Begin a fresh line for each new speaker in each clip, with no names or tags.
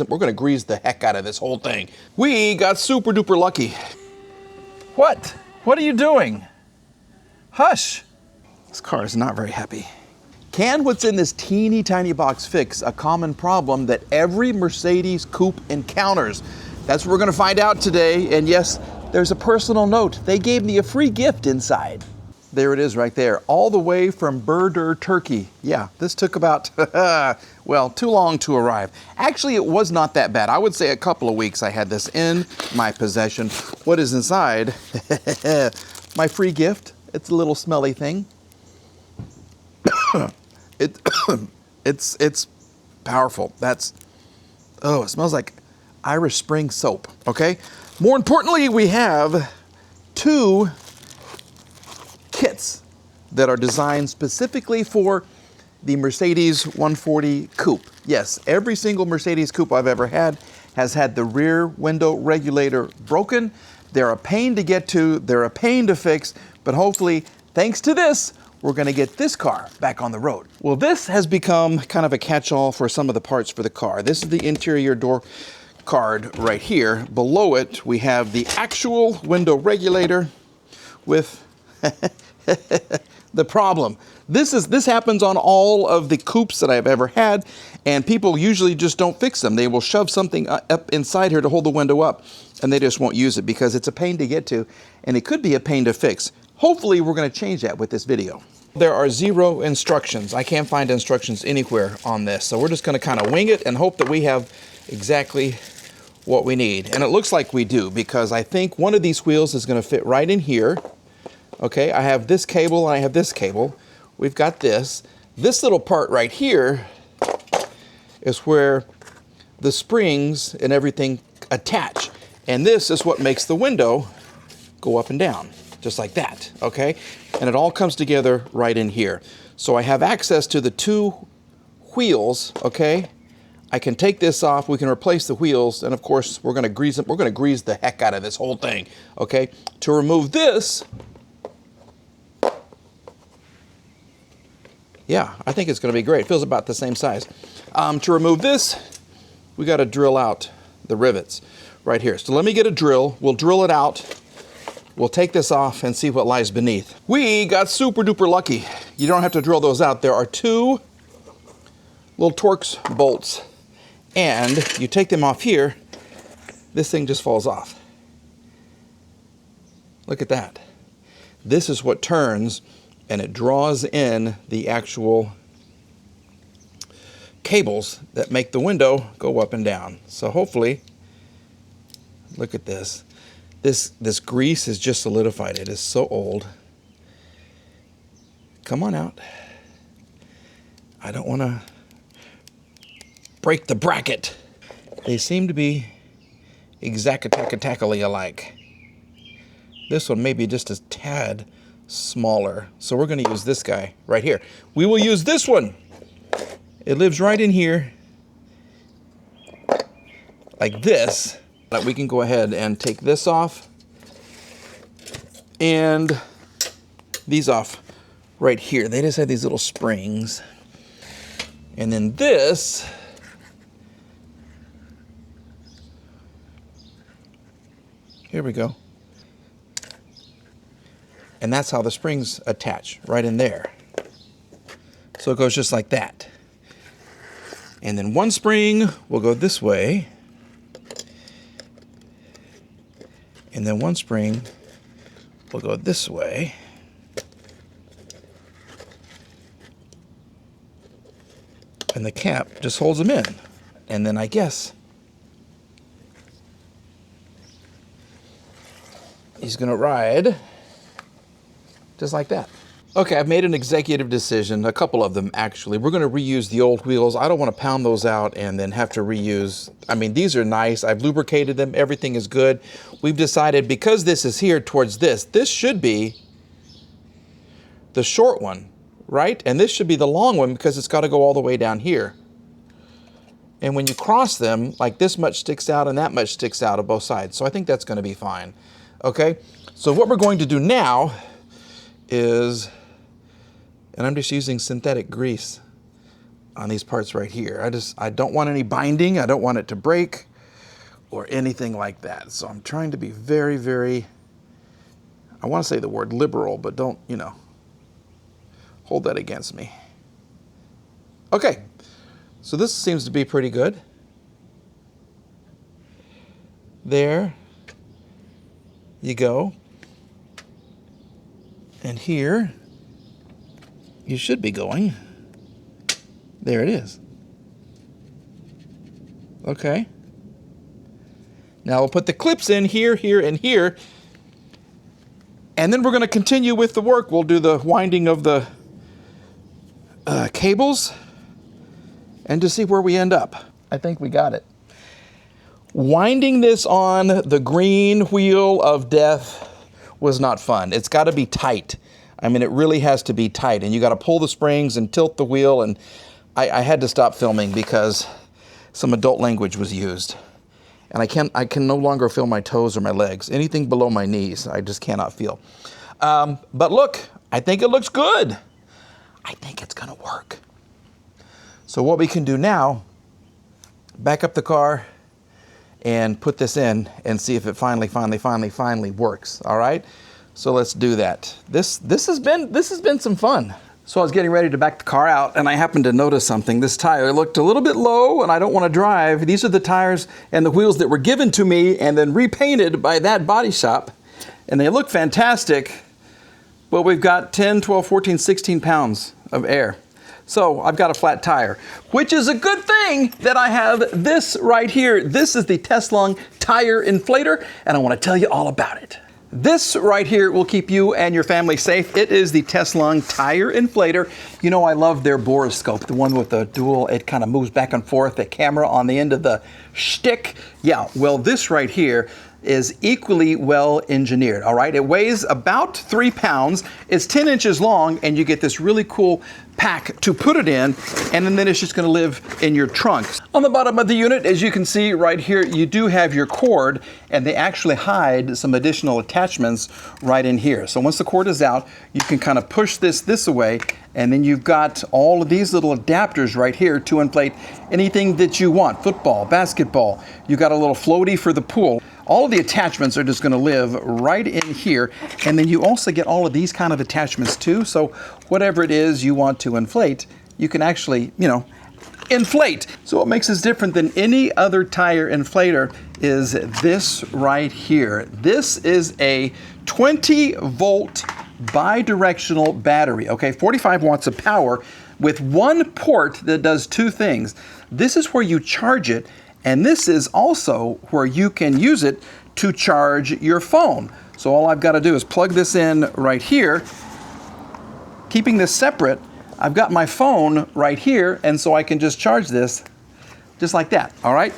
We're gonna grease the heck out of this whole thing. We got super duper lucky. What? What are you doing? Hush. This car is not very happy. Can what's in this teeny tiny box fix a common problem that every Mercedes coupe encounters? That's what we're gonna find out today. And yes, there's a personal note. They gave me a free gift inside. There it is right there, all the way from Burdur, Turkey. Yeah, this took about, well, too long to arrive. Actually, it was not that bad. I would say a couple of weeks I had this in my possession. What is inside? My free gift. It's a little smelly thing. It's powerful. Oh, it smells like Irish Spring soap, okay? More importantly, we have two kits that are designed specifically for the Mercedes 140 Coupe. Yes, every single Mercedes Coupe I've ever had has had the rear window regulator broken. They're a pain to get to, they're a pain to fix, but hopefully, thanks to this, we're gonna get this car back on the road. Well, this has become kind of a catch-all for some of the parts for the car. This is the interior door card right here. Below it, we have the actual window regulator with the problem. This happens on all of the coupes that I've ever had, and people usually just don't fix them. They will shove something up inside here to hold the window up, and they just won't use it because it's a pain to get to, and it could be a pain to fix. Hopefully, we're going to change that with this video. There are 0 instructions. I can't find instructions anywhere on this, so we're just going to kind of wing it and hope that we have exactly what we need. And it looks like we do, because I think one of these wheels is going to fit right in here. Okay, I have this cable and I have this cable. We've got this. This little part right here is where the springs and everything attach. And this is what makes the window go up and down, just like that, okay? And it all comes together right in here. So I have access to the 2 wheels, okay? I can take this off, we can replace the wheels, and of course we're gonna grease it. We're gonna grease the heck out of this whole thing, okay? To remove this, yeah, I think it's going to be great. It feels about the same size. To remove this, we got to drill out the rivets right here. So let me get a drill. We'll drill it out. We'll take this off and see what lies beneath. We got super duper lucky. You don't have to drill those out. There are 2 little Torx bolts, and you take them off here, this thing just falls off. Look at that. This is what turns, and it draws in the actual cables that make the window go up and down. So hopefully, look at this. This grease is just solidified. It is so old. Come on out. I don't want to break the bracket. They seem to be exactly alike. This one may be just a tad smaller. So we're going to use this guy right here. We will use this one. It lives right in here like this. We can go ahead and take this off and these off right here. They just have these little springs. And then this, here we go. And that's how the springs attach, right in there. So it goes just like that. And then one spring will go this way. And then one spring will go this way. And the cap just holds them in. And then I guess he's gonna ride just like that. Okay, I've made an executive decision, a couple of them actually. We're gonna reuse the old wheels. I don't wanna pound those out and then have to reuse. I mean, these are nice. I've lubricated them, everything is good. We've decided because this is here towards this should be the short one, right? And this should be the long one because it's gotta go all the way down here. And when you cross them, like this much sticks out and that much sticks out of both sides. So I think that's gonna be fine, okay? So what we're going to do now is, and I'm just using synthetic grease on these parts right here. I don't want any binding. I don't want it to break or anything like that. So I'm trying to be very, very, I want to say the word liberal, but don't, you know, hold that against me. Okay, so this seems to be pretty good. There you go. And here you should be going. There it is. Okay. Now we'll put the clips in here, here, and here. And then we're going to continue with the work. We'll do the winding of the cables and to see where we end up. I think we got it. Winding this on the green wheel of death was not fun. It's got to be tight. I mean, it really has to be tight. And you got to pull the springs and tilt the wheel. And I had to stop filming because some adult language was used. And I can no longer feel my toes or my legs. Anything below my knees, I just cannot feel. But look, I think it looks good. I think it's going to work. So what we can do now, back up the car and put this in and see if it finally works. All right? So let's do that. This has been some fun. So I was getting ready to back the car out and I happened to notice something. This tire looked a little bit low and I don't want to drive. These are the tires and the wheels that were given to me and then repainted by that body shop. And they look fantastic, but we've got 10, 12, 14, 16 pounds of air. So I've got a flat tire, which is a good thing that I have this right here. This is the Teslong tire inflator and I want to tell you all about it. This right here will keep you and your family safe. It is the Teslong tire inflator. You know, I love their borescope, the one with the dual, it kind of moves back and forth, the camera on the end of the shtick. Yeah, well, this right here is equally well engineered, all right? It weighs about 3 pounds, it's 10 inches long, and you get this really cool pack to put it in, and then it's just gonna live in your trunk. On the bottom of the unit, as you can see right here, you do have your cord, and they actually hide some additional attachments right in here. So once the cord is out, you can kind of push this away, and then you've got all of these little adapters right here to inflate anything that you want. Football, basketball, you got a little floaty for the pool. All of the attachments are just going to live right in here. And then you also get all of these kind of attachments too. So whatever it is you want to inflate, you can actually, you know, inflate. So what makes this different than any other tire inflator is this right here. This is a 20-volt bi-directional battery, okay? 45 watts of power with one port that does two things. This is where you charge it, and this is also where you can use it to charge your phone. So all I've got to do is plug this in right here. Keeping this separate, I've got my phone right here, and so I can just charge this just like that, all right?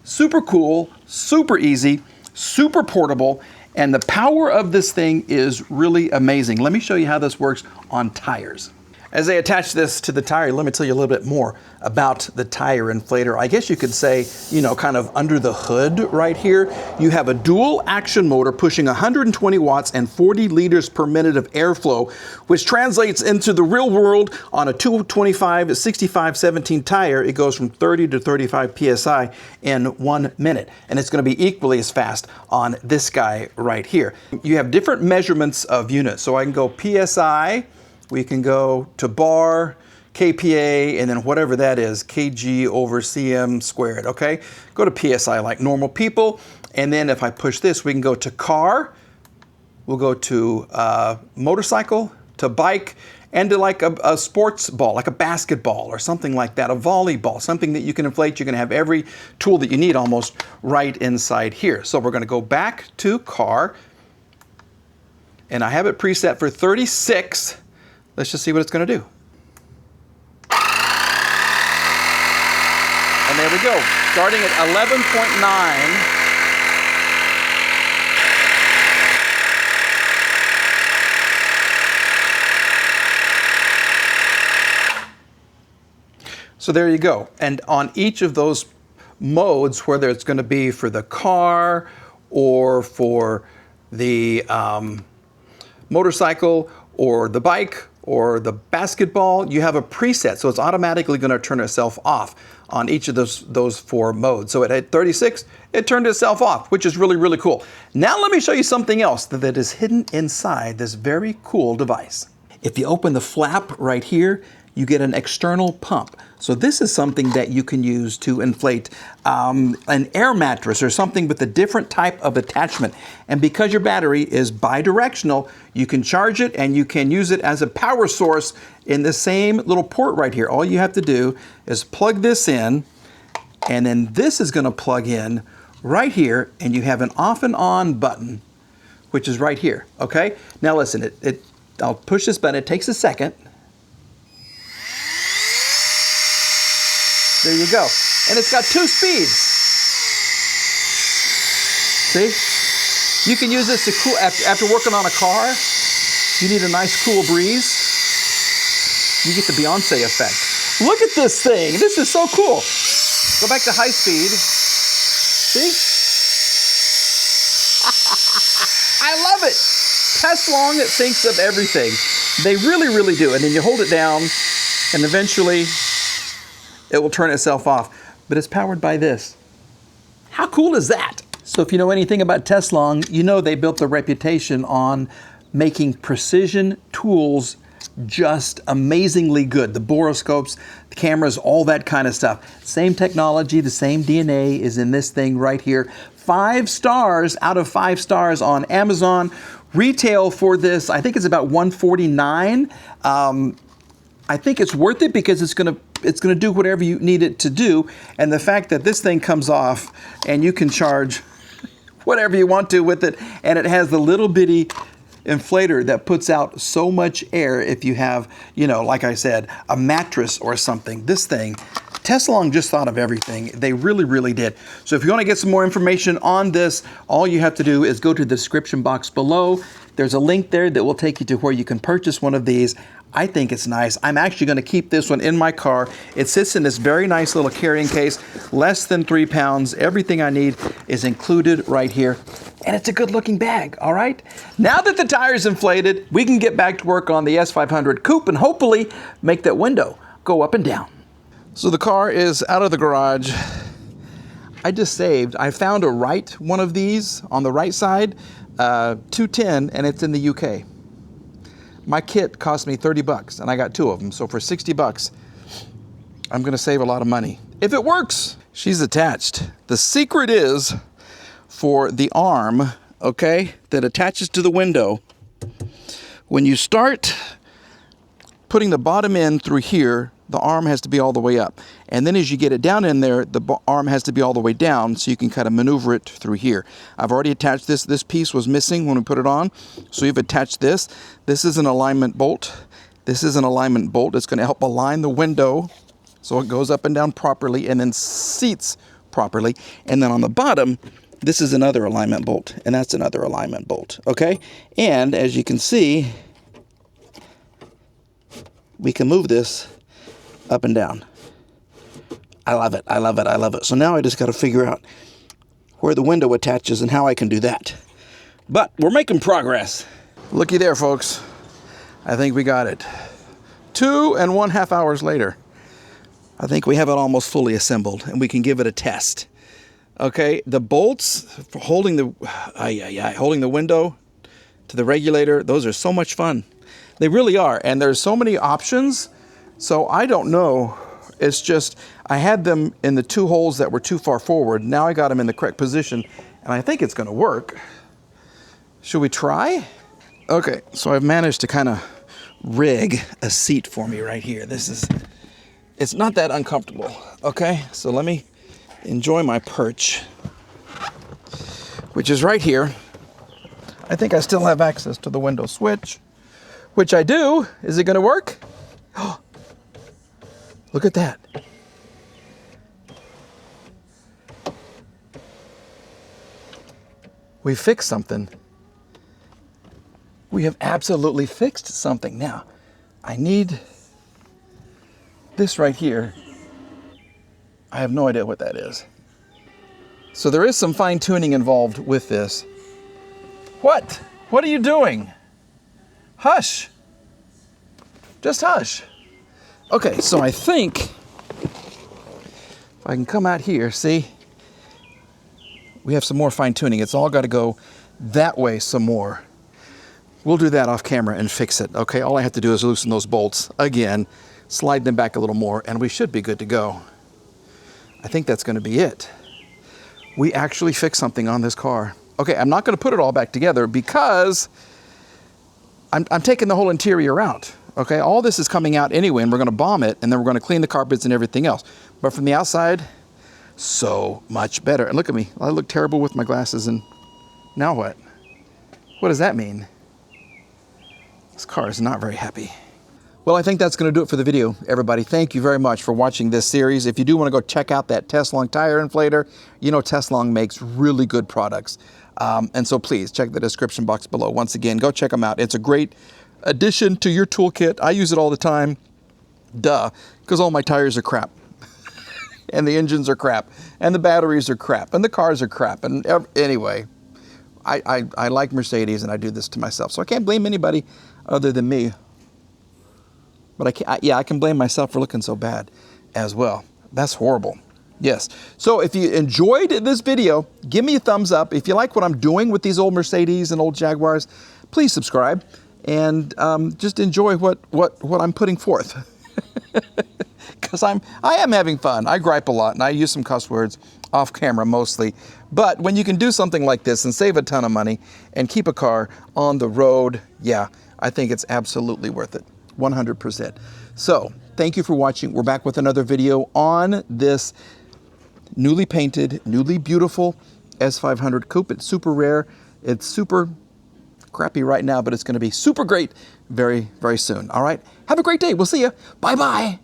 Super cool, super easy, super portable, and the power of this thing is really amazing. Let me show you how this works on tires. As I attach this to the tire, let me tell you a little bit more about the tire inflator. I guess you could say, you know, kind of under the hood right here, you have a dual action motor pushing 120 watts and 40 liters per minute of airflow, which translates into the real world on a 225 65 17 tire. It goes from 30 to 35 PSI in 1 minute. And it's going to be equally as fast on this guy right here. You have different measurements of units. So I can go PSI, we can go to bar, kPa, and then whatever that is, kg over cm squared, okay? Go to PSI like normal people, and then if I push this, we can go to car, we'll go to motorcycle, to bike, and to like a sports ball, like a basketball or something like that, a volleyball, something that you can inflate. You can have every tool that you need almost right inside here. So we're gonna go back to car, and I have it preset for 36. Let's just see what it's going to do. And there we go, starting at 11.9. So there you go. And on each of those modes, whether it's going to be for the car or for the motorcycle or the bike or the basketball, you have a preset, so it's automatically going to turn itself off on each of those 4 modes. So at 36, it turned itself off, which is really, really cool. Now let me show you something else that is hidden inside this very cool device. If you open the flap right here, you get an external pump. So this is something that you can use to inflate an air mattress or something with a different type of attachment. And because your battery is bidirectional, you can charge it and you can use it as a power source in the same little port right here. All you have to do is plug this in, and then this is going to plug in right here, and you have an off and on button, which is right here. Okay? Now listen, I'll push this button. It takes a second. There you go. And it's got 2 speeds. See? You can use this to cool, after working on a car, you need a nice cool breeze. You get the Beyonce effect. Look at this thing. This is so cool. Go back to high speed. See? I love it. Teslong thinks of everything. They really, really do. And then you hold it down, and eventually it will turn itself off. But it's powered by this. How cool is that? So if you know anything about Teslong, you know they built their reputation on making precision tools just amazingly good. The borescopes, the cameras, all that kind of stuff. Same technology, the same DNA is in this thing right here. 5 stars out of 5 stars on Amazon. Retail for this, I think it's about $149. I think it's worth it because it's going to do whatever you need it to do. And the fact that this thing comes off and you can charge whatever you want to with it, and it has the little bitty inflator that puts out so much air if you have, you know, like I said, a mattress or something. This thing, Teslong just thought of everything. They really, really did. So if you want to get some more information on this, all you have to do is go to the description box below. There's a link there that will take you to where you can purchase one of these. I think it's nice. I'm actually going to keep this one in my car. It sits in this very nice little carrying case, less than 3 pounds. Everything I need is included right here. And it's a good looking bag, all right? Now that the tire's inflated, we can get back to work on the S500 Coupe and hopefully make that window go up and down. So the car is out of the garage. I found a right one of these on the right side, 210, and it's in the UK. My kit cost me 30 bucks and I got 2 of them. So for 60 bucks, I'm gonna save a lot of money. If it works, she's attached. The secret is for the arm, okay, that attaches to the window. When you start putting the bottom end through here, the arm has to be all the way up. And then as you get it down in there, the arm has to be all the way down so you can kind of maneuver it through here. I've already attached this. This piece was missing when we put it on. So you've attached this. This is an alignment bolt. This is an alignment bolt. It's going to help align the window so it goes up and down properly and then seats properly. And then on the bottom, this is another alignment bolt, and that's another alignment bolt, okay? And as you can see, we can move this up and down. I love it, I love it, I love it. So now I just got to figure out where the window attaches and how I can do that. But we're making progress. Looky there, folks. I think we got it. 2.5 hours later, I think we have it almost fully assembled, and we can give it a test. Okay, the bolts for holding the window to the regulator, those are so much fun. They really are, and there's so many options. So I don't know. It's just I had them in the 2 holes that were too far forward. Now I got them in the correct position, and I think it's going to work. Should we try? Okay, so I've managed to kind of rig a seat for me right here. It's not that uncomfortable. Okay, so let me enjoy my perch, which is right here. I think I still have access to the window switch, which I do. Is it going to work? Oh, look at that. We fixed something. We have absolutely fixed something. Now, I need this right here. I have no idea what that is. So there is some fine tuning involved with this. What? What are you doing? Hush. Just hush. Okay, so I think if I can come out here, see, we have some more fine tuning. It's all got to go that way some more. We'll do that off camera and fix it. Okay, all I have to do is loosen those bolts again, slide them back a little more, and we should be good to go. I think that's going to be it. We actually fixed something on this car. Okay, I'm not going to put it all back together because I'm taking the whole interior out. Okay, all this is coming out anyway, and we're going to bomb it, and then we're going to clean the carpets and everything else. But from the outside, so much better. And look at me. I look terrible with my glasses, and now what? What does that mean? This car is not very happy. Well, I think that's going to do it for the video, everybody. Thank you very much for watching this series. If you do want to go check out that Teslong tire inflator, you know Teslong makes really good products. And so please check the description box below. Once again, go check them out. It's a great addition to your toolkit. I use it all the time. Duh, because all my tires are crap. And the engines are crap. And the batteries are crap. And the cars are crap. And anyway, I like Mercedes, and I do this to myself. So I can't blame anybody other than me. But I can blame myself for looking so bad as well. That's horrible. Yes. So if you enjoyed this video, give me a thumbs up. If you like what I'm doing with these old Mercedes and old Jaguars, please subscribe and just enjoy what I'm putting forth. Because I am having fun. I gripe a lot, and I use some cuss words off camera mostly. But when you can do something like this and save a ton of money and keep a car on the road, yeah, I think it's absolutely worth it. 100%. So thank you for watching. We're back with another video on this newly painted, newly beautiful S500 Coupe. It's super rare. It's super crappy right now, but it's going to be super great very, very soon. All right. Have a great day. We'll see you. Bye-bye.